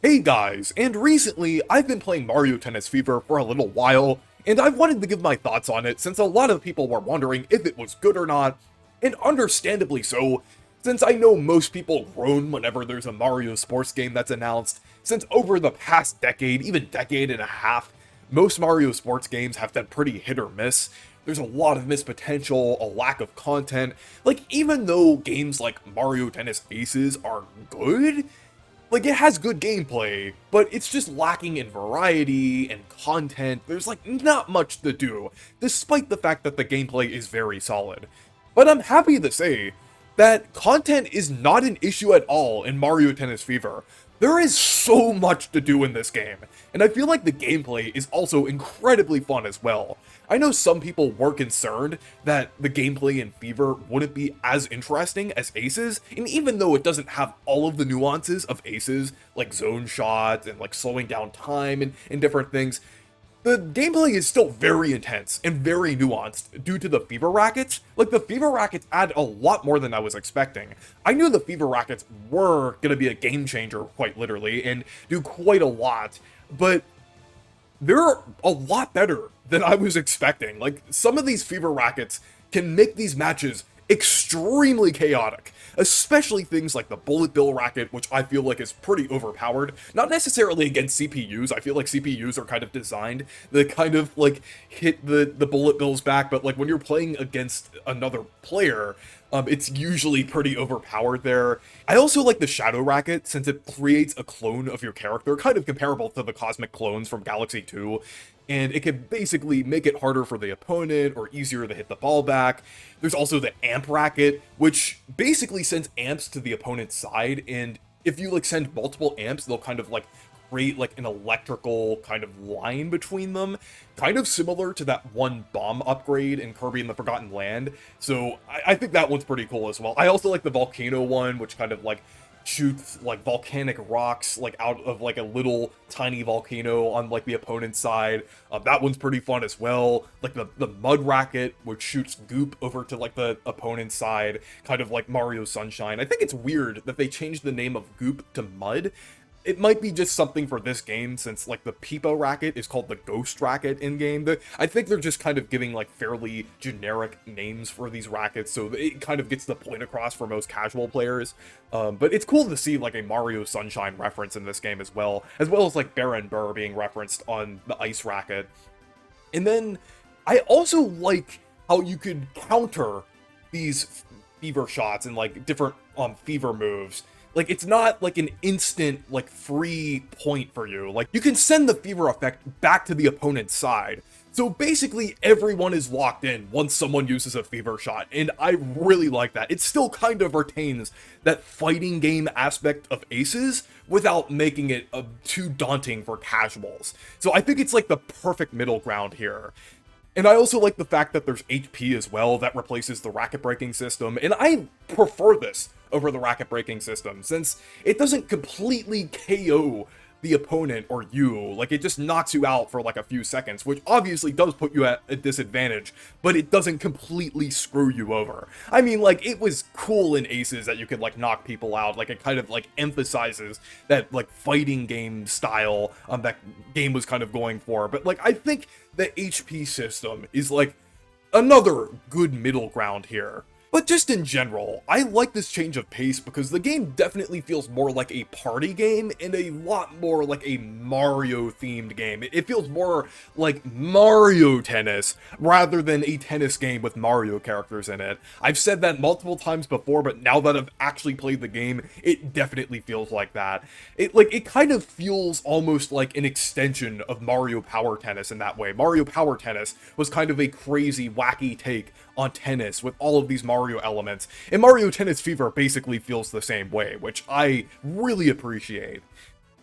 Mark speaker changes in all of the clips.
Speaker 1: Hey guys, and recently I've been playing Mario Tennis Fever for a little while, and I wanted to give my thoughts on it since a lot of people were wondering if it was good or not, and understandably so, since I know most people groan whenever there's a Mario sports game that's announced, since over the past decade, even decade and a half, most Mario sports games have been pretty hit or miss. There's a lot of missed potential, a lack of content. Like, even though games like Mario Tennis Aces are good, like, it has good gameplay, but it's just lacking in variety and content. There's, like, not much to do, despite the fact that the gameplay is very solid. But I'm happy to say that content is not an issue at all in Mario Tennis Fever. There is so much to do in this game, and I feel like the gameplay is also incredibly fun as well. I know some people were concerned that the gameplay in Fever wouldn't be as interesting as Aces, and even though it doesn't have all of the nuances of Aces, like zone shots and like slowing down time and different things, the gameplay is still very intense and very nuanced due to the Fever Rackets. Like, the Fever Rackets add a lot more than I was expecting. I knew the Fever Rackets were going to be a game changer, quite literally, and do quite a lot, but they're a lot better than I was expecting. Like, some of these Fever Rackets can make these matches extremely chaotic, especially things like the Bullet Bill Racket, which I feel like is pretty overpowered. Not necessarily against CPUs, I feel like CPUs are kind of designed to kind of like hit the Bullet Bills back, but like when you're playing against another player, it's usually pretty overpowered there. I also like the Shadow Racket, since it creates a clone of your character, kind of comparable to the Cosmic Clones from Galaxy 2, and it can basically make it harder for the opponent or easier to hit the ball back. There's also the Amp Racket, which basically sends amps to the opponent's side, and if you like send multiple amps, they'll kind of like create like an electrical kind of line between them, kind of similar to that one bomb upgrade in Kirby and the Forgotten Land. So I think that one's pretty cool as well. I also like the Volcano one, which kind of like shoots like volcanic rocks like out of like a little tiny volcano on like the opponent's side. That one's pretty fun as well. Like the Mud Racket, which shoots goop over to like the opponent's side, kind of like Mario Sunshine. I think it's weird that they changed the name of goop to mud. It might be just something for this game, since like the Peepo Racket is called the Ghost Racket in game. I think they're just kind of giving like fairly generic names for these rackets, so it kind of gets the point across for most casual players. But it's cool to see like a Mario Sunshine reference in this game as well as like Baron Burr being referenced on the Ice Racket. And then I also like how you could counter these fever shots and like different fever moves. Like, it's not like an instant, like, free point for you. Like, you can send the fever effect back to the opponent's side. So basically, everyone is locked in once someone uses a fever shot, and I really like that. It still kind of retains that fighting game aspect of Aces without making it too daunting for casuals. So I think it's like the perfect middle ground here. And I also like the fact that there's HP as well that replaces the racket breaking system, and I prefer this over the racket breaking system, since it doesn't completely KO the opponent or you. Like, it just knocks you out for like a few seconds, which obviously does put you at a disadvantage, but it doesn't completely screw you over. I mean, like, it was cool in Aces that you could like knock people out. Like, it kind of like emphasizes that like fighting game style that game was kind of going for. But like, I think the HP system is like another good middle ground here. But just in general, I like this change of pace because the game definitely feels more like a party game and a lot more like a Mario-themed game. It feels more like Mario Tennis rather than a tennis game with Mario characters in it. I've said that multiple times before, but now that I've actually played the game, it definitely feels like that. It kind of feels almost like an extension of Mario Power Tennis in that way. Mario Power Tennis was kind of a crazy, wacky take on tennis with all of these Mario elements, and Mario Tennis Fever basically feels the same way, which I really appreciate.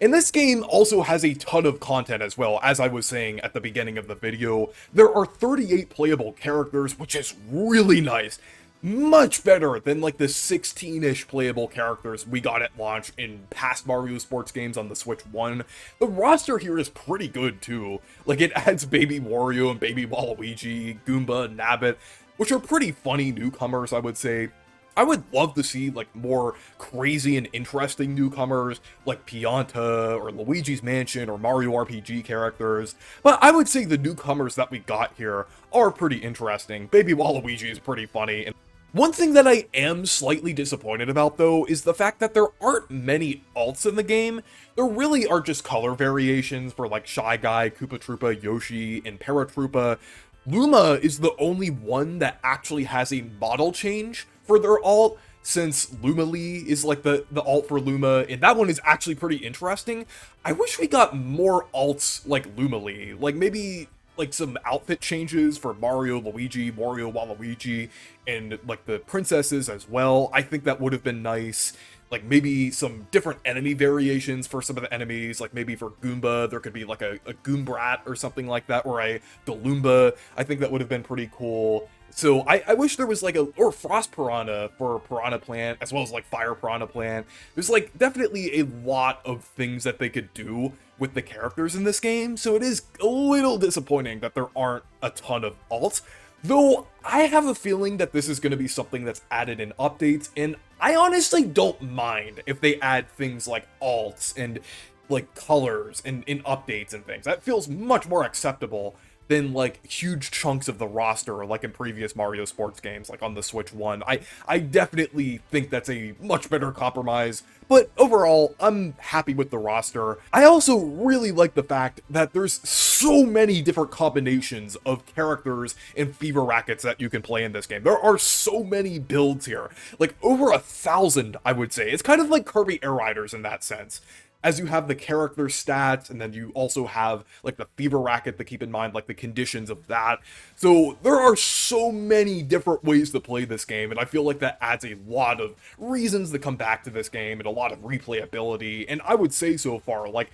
Speaker 1: And this game also has a ton of content as well. As I was saying at the beginning of the video, there are 38 playable characters, which is really nice. Much better than like the 16-ish playable characters we got at launch in past Mario sports games on the Switch 1. The roster here is pretty good too. Like, it adds Baby Wario and Baby Waluigi, Goomba, and Nabbit, which are pretty funny newcomers, I would say. I would love to see like more crazy and interesting newcomers like Pianta or Luigi's Mansion or Mario RPG characters, but I would say the newcomers that we got here are pretty interesting. Baby Waluigi is pretty funny. And one thing that I am slightly disappointed about though is the fact that there aren't many alts in the game. There really are just color variations for like Shy Guy, Koopa Troopa, Yoshi, and Paratroopa. Luma is the only one that actually has a model change for their alt, since Lumalee is like the alt for Luma, and that one is actually pretty interesting. I wish we got more alts like Lumalee, like maybe like some outfit changes for Mario, Luigi, Mario, Waluigi, and like the princesses as well. I think that would have been nice. Like maybe some different enemy variations for some of the enemies, like maybe for Goomba, there could be like a Goombrat or something like that, or a Galumba. I think that would have been pretty cool. So I wish there was like or Frost Piranha for Piranha Plant, as well as like Fire Piranha Plant. There's like definitely a lot of things that they could do with the characters in this game, so it is a little disappointing that there aren't a ton of alts. Though, I have a feeling that this is going to be something that's added in updates, and I honestly don't mind if they add things like alts and like colors and in updates and things. That feels much more acceptable than like huge chunks of the roster like in previous Mario sports games like on the Switch 1. I definitely think that's a much better compromise, but overall I'm happy with the roster. I also really like the fact that there's so many different combinations of characters and fever rackets that you can play in this game. There are so many builds here, like over 1,000 I would say. It's kind of like Kirby Air Riders in that sense, as you have the character stats, and then you also have like the fever racket to keep in mind, like the conditions of that. So there are so many different ways to play this game, and I feel like that adds a lot of reasons to come back to this game and a lot of replayability. And I would say so far, like,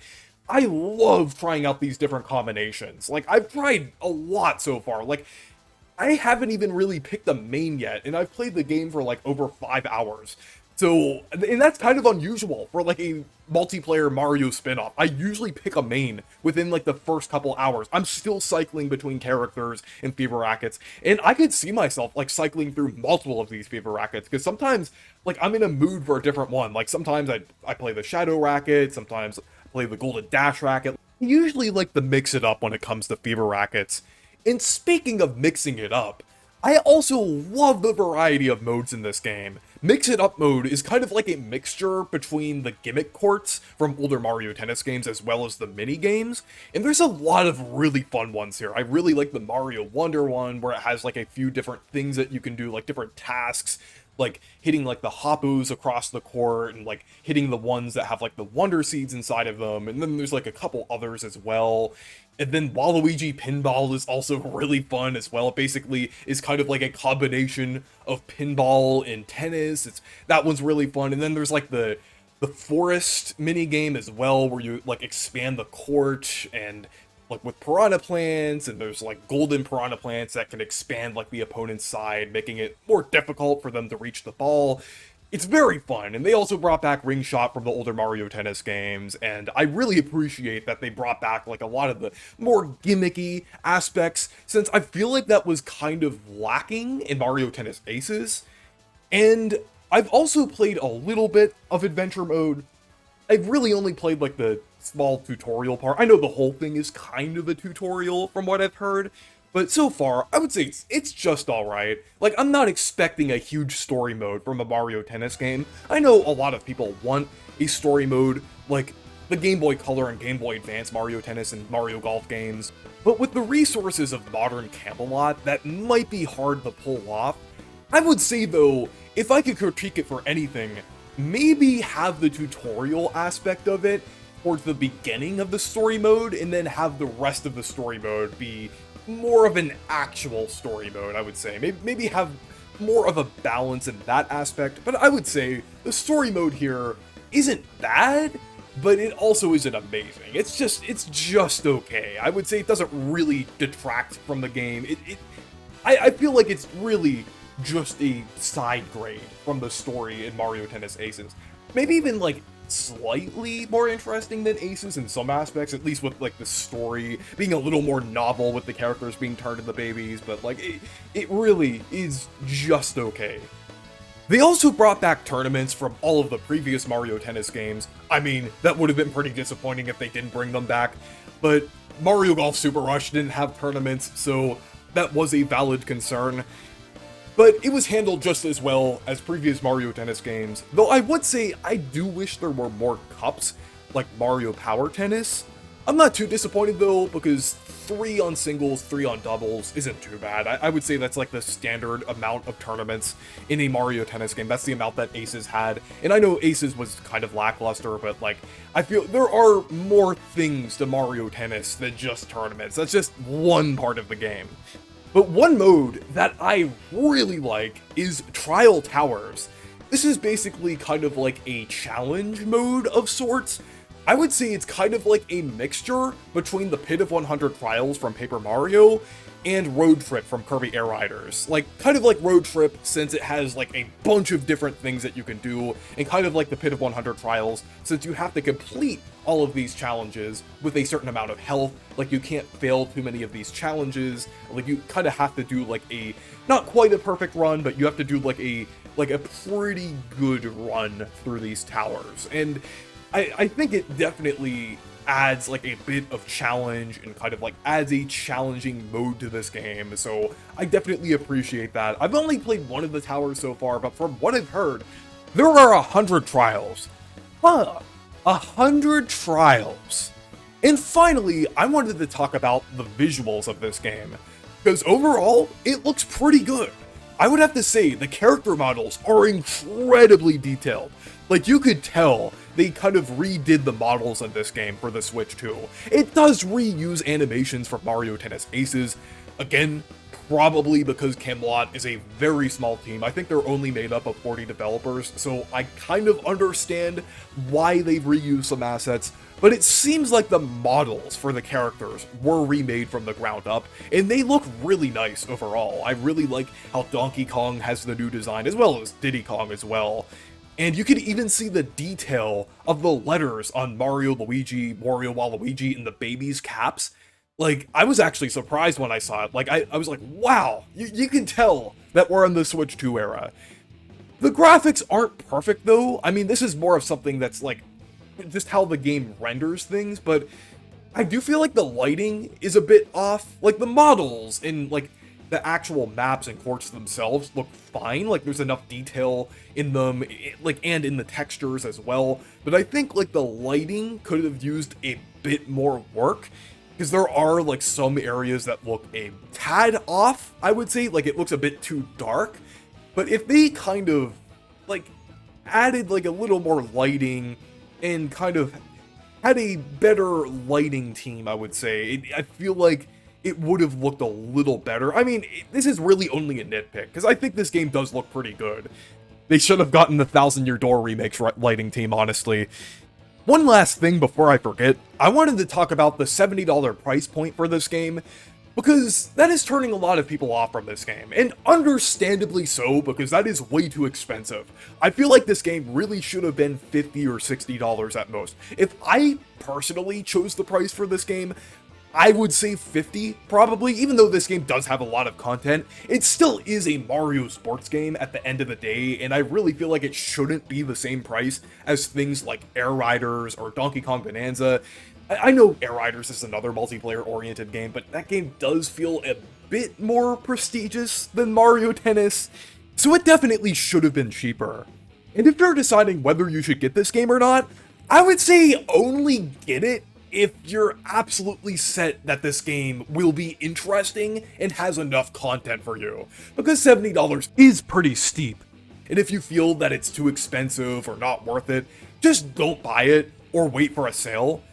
Speaker 1: I love trying out these different combinations. Like, I've tried a lot so far. Like, I haven't even really picked a main yet, and I've played the game for like over 5 hours. So, and that's kind of unusual for like a multiplayer Mario spin-off. I usually pick a main within like the first couple hours. I'm still cycling between characters and fever rackets, and I could see myself like cycling through multiple of these fever rackets, because sometimes like I'm in a mood for a different one. Like sometimes I play the Shadow Racket, sometimes I play the Golden Dash Racket. I usually like to mix it up when it comes to fever rackets. And speaking of mixing it up, I also love the variety of modes in this game. Mix It Up mode is kind of like a mixture between the gimmick courts from older Mario Tennis games as well as the mini games, and there's a lot of really fun ones here. I really like the Mario Wonder one, where it has like a few different things that you can do, like different tasks, like hitting like the Hapus across the court and like hitting the ones that have like the Wonder Seeds inside of them, and then there's like a couple others as well. And then Waluigi Pinball is also really fun as well. It basically is kind of like a combination of pinball and tennis. That one's really fun. And then there's like the forest mini game as well, where you like expand the court and like with piranha plants, and there's like golden piranha plants that can expand like the opponent's side, making it more difficult for them to reach the ball. It's very fun, and they also brought back Ring Shot from the older Mario Tennis games, and I really appreciate that they brought back like a lot of the more gimmicky aspects, since I feel like that was kind of lacking in Mario Tennis Aces. And I've also played a little bit of Adventure Mode. I've really only played like the small tutorial part. I know the whole thing is kind of a tutorial from what I've heard, but so far, I would say it's just alright. Like, I'm not expecting a huge story mode from a Mario Tennis game. I know a lot of people want a story mode, like the Game Boy Color and Game Boy Advance Mario Tennis and Mario Golf games, but with the resources of modern Camelot, that might be hard to pull off. I would say though, if I could critique it for anything, maybe have the tutorial aspect of it towards the beginning of the story mode, and then have the rest of the story mode be more of an actual story mode, I would say. Maybe have more of a balance in that aspect, but I would say the story mode here isn't bad, but it also isn't amazing. It's just okay. I would say it doesn't really detract from the game. I feel like it's really just a side grade from the story in Mario Tennis Aces. Maybe even like slightly more interesting than Aces in some aspects, at least with like the story being a little more novel with the characters being turned into babies, but like it really is just okay. They also brought back tournaments from all of the previous Mario Tennis games. I mean, that would have been pretty disappointing if they didn't bring them back, but Mario Golf Super Rush didn't have tournaments, so that was a valid concern. But it was handled just as well as previous Mario Tennis games, though I would say I do wish there were more cups, like Mario Power Tennis. I'm not too disappointed though, because 3 on singles, 3 on doubles isn't too bad. I would say that's like the standard amount of tournaments in a Mario Tennis game. That's the amount that Aces had. And I know Aces was kind of lackluster, but like, I feel there are more things to Mario Tennis than just tournaments. That's just one part of the game. But one mode that I really like is Trial Towers. This is basically kind of like a challenge mode of sorts. I would say it's kind of like a mixture between the Pit of 100 Trials from Paper Mario and Road Trip from Kirby Air Riders. Like, kind of like Road Trip, since it has like a bunch of different things that you can do, and kind of like the Pit of 100 Trials, since you have to complete all of these challenges with a certain amount of health. Like, you can't fail too many of these challenges. Like, you kind of have to do like a, not quite a perfect run, but you have to do like a pretty good run through these towers. And I think it definitely adds like a bit of challenge and kind of like adds a challenging mode to this game, so I definitely appreciate that. I've only played one of the towers so far, but from what I've heard, there are 100 trials. 100 trials. And finally, I wanted to talk about the visuals of this game, because overall, it looks pretty good. I would have to say the character models are incredibly detailed. Like, you could tell they kind of redid the models in this game for the Switch too. It does reuse animations from Mario Tennis Aces. Again, probably because Camelot is a very small team. I think they're only made up of 40 developers, so I kind of understand why they've reused some assets, but it seems like the models for the characters were remade from the ground up, and they look really nice overall. I really like how Donkey Kong has the new design, as well as Diddy Kong as well. And you can even see the detail of the letters on Mario, Luigi, Wario, Waluigi, and the babies' caps. Like, I was actually surprised when I saw it. Like, I was like, wow, you can tell that we're in the Switch 2 era. The graphics aren't perfect, though. I mean, this is more of something that's, like, just how the game renders things, but I do feel like the lighting is a bit off. Like, the models and, like, the actual maps and courts themselves look fine. Like, there's enough detail in them, like, and in the textures as well. But I think, like, the lighting could have used a bit more work, because there are, like, some areas that look a tad off, I would say. Like, it looks a bit too dark. But if they kind of, like, added, like, a little more lighting and kind of had a better lighting team, I would say, I feel like it would have looked a little better. I mean, this is really only a nitpick, because I think this game does look pretty good. They should have gotten the Thousand Year Door Remake's lighting team, honestly. One last thing before I forget, I wanted to talk about the $70 price point for this game, because that is turning a lot of people off from this game, and understandably so, because that is way too expensive. I feel like this game really should have been $50 or $60 at most. If I personally chose the price for this game, I would say 50, probably. Even though this game does have a lot of content, it still is a Mario sports game at the end of the day, and I really feel like it shouldn't be the same price as things like Air Riders or Donkey Kong Bonanza. I know Air Riders is another multiplayer-oriented game, but that game does feel a bit more prestigious than Mario Tennis, so it definitely should have been cheaper. And if you're deciding whether you should get this game or not, I would say only get it if you're absolutely set that this game will be interesting and has enough content for you, because $70 is pretty steep. And if you feel that it's too expensive or not worth it, just don't buy it or wait for a sale.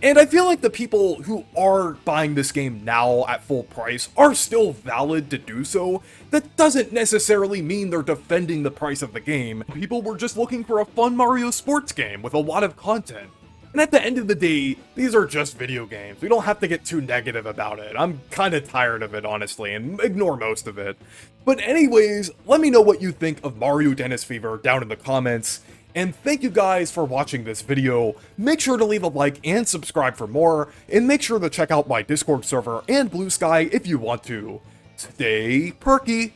Speaker 1: And I feel like the people who are buying this game now at full price are still valid to do so. That doesn't necessarily mean they're defending the price of the game. People were just looking for a fun Mario sports game with a lot of content. And at the end of the day, these are just video games. We don't have to get too negative about it. I'm kind of tired of it, honestly, and ignore most of it. But anyways, let me know what you think of Mario Tennis Fever down in the comments. And thank you guys for watching this video. Make sure to leave a like and subscribe for more. And make sure to check out my Discord server and Blue Sky if you want to. Stay perky!